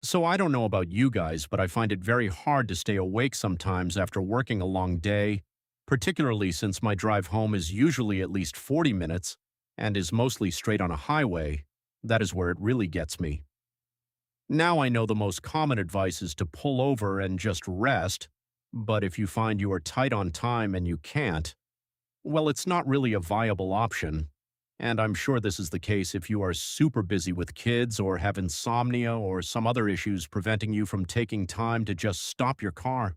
So I don't know about you guys, but I find it very hard to stay awake sometimes after working a long day, particularly since my drive home is usually at least 40 minutes and is mostly straight on a highway. That is where it really gets me. Now I know the most common advice is to pull over and just rest, but if you find you are tight on time and you can't, well, it's not really a viable option. And I'm sure this is the case if you are super busy with kids or have insomnia or some other issues preventing you from taking time to just stop your car.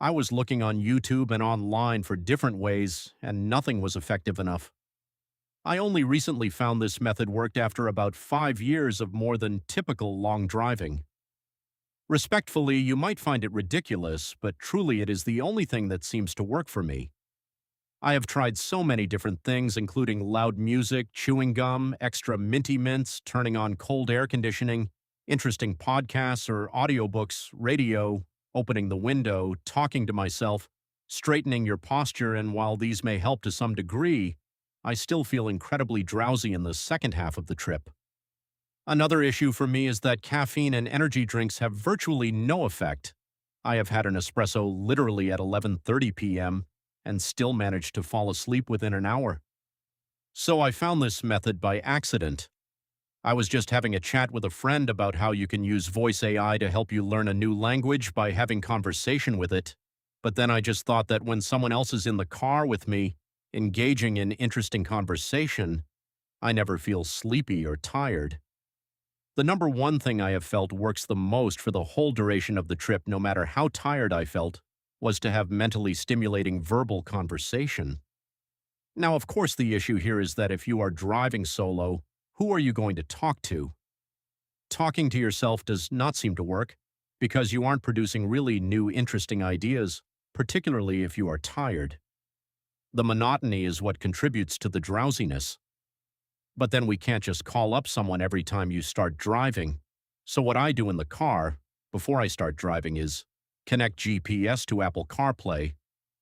I was looking on YouTube and online for different ways, and nothing was effective enough. I only recently found this method worked after about 5 years of more than typical long driving. Respectfully, you might find it ridiculous, but truly it is the only thing that seems to work for me. I have tried so many different things, including loud music, chewing gum, extra minty mints, turning on cold air conditioning, interesting podcasts or audiobooks, radio, opening the window, talking to myself, straightening your posture, and while these may help to some degree, I still feel incredibly drowsy in the second half of the trip. Another issue for me is that caffeine and energy drinks have virtually no effect. I have had an espresso literally at 11:30 p.m. and still managed to fall asleep within an hour. So I found this method by accident. I was just having a chat with a friend about how you can use voice AI to help you learn a new language by having conversation with it, but then I just thought that when someone else is in the car with me, engaging in interesting conversation, I never feel sleepy or tired. The number one thing I have felt works the most for the whole duration of the trip, no matter how tired I felt, was to have mentally stimulating verbal conversation. Now, of course, the issue here is that if you are driving solo, who are you going to talk to? Talking to yourself does not seem to work because you aren't producing really new, interesting ideas, particularly if you are tired. The monotony is what contributes to the drowsiness. But then we can't just call up someone every time you start driving. So what I do in the car, before I start driving, is connect GPS to Apple CarPlay,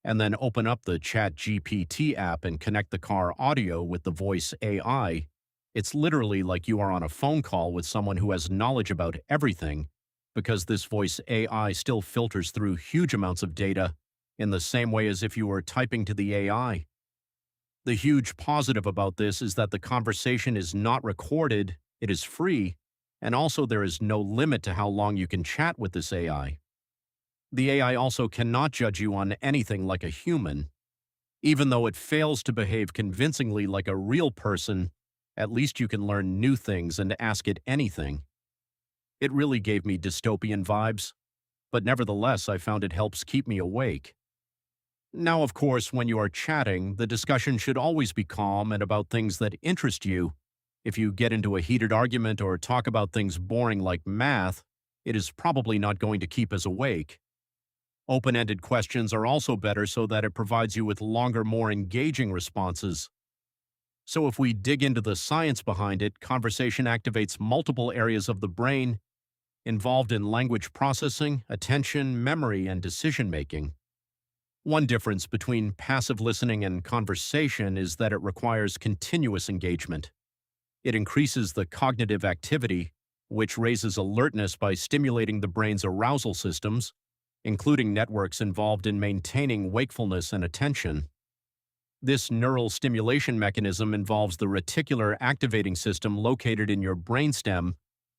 and then open up the ChatGPT app and connect the car audio with the voice AI. It's literally like you are on a phone call with someone who has knowledge about everything, because this voice AI still filters through huge amounts of data in the same way as if you were typing to the AI. The huge positive about this is that the conversation is not recorded, it is free, and also there is no limit to how long you can chat with this AI. The AI also cannot judge you on anything like a human. Even though it fails to behave convincingly like a real person, at least you can learn new things and ask it anything. It really gave me dystopian vibes, but nevertheless I found it helps keep me awake. Now, of course, when you are chatting, the discussion should always be calm and about things that interest you. If you get into a heated argument or talk about things boring like math, it is probably not going to keep us awake. Open-ended questions are also better so that it provides you with longer, more engaging responses. So if we dig into the science behind it, conversation activates multiple areas of the brain involved in language processing, attention, memory, and decision-making. One difference between passive listening and conversation is that it requires continuous engagement. It increases the cognitive activity, which raises alertness by stimulating the brain's arousal systems, including networks involved in maintaining wakefulness and attention. This neural stimulation mechanism involves the reticular activating system located in your brainstem,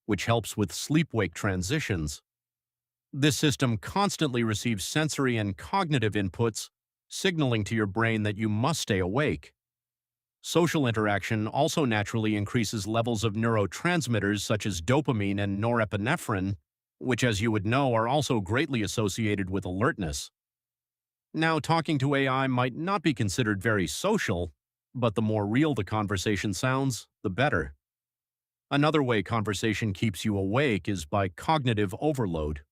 which helps with sleep-wake transitions. This system constantly receives sensory and cognitive inputs, signaling to your brain that you must stay awake. Social interaction also naturally increases levels of neurotransmitters such as dopamine and norepinephrine, which, as you would know, are also greatly associated with alertness. Now, talking to AI might not be considered very social, but the more real the conversation sounds, the better. Another way conversation keeps you awake is by cognitive overload.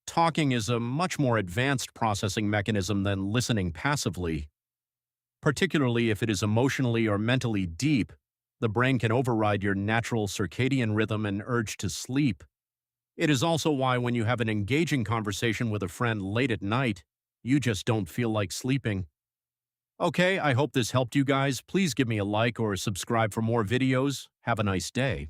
Talking is a much more advanced processing mechanism than listening passively. Particularly if it is emotionally or mentally deep, the brain can override your natural circadian rhythm and urge to sleep. It is also why when you have an engaging conversation with a friend late at night, you just don't feel like sleeping. Okay, I hope this helped you guys. Please give me a like or subscribe for more videos. Have a nice day.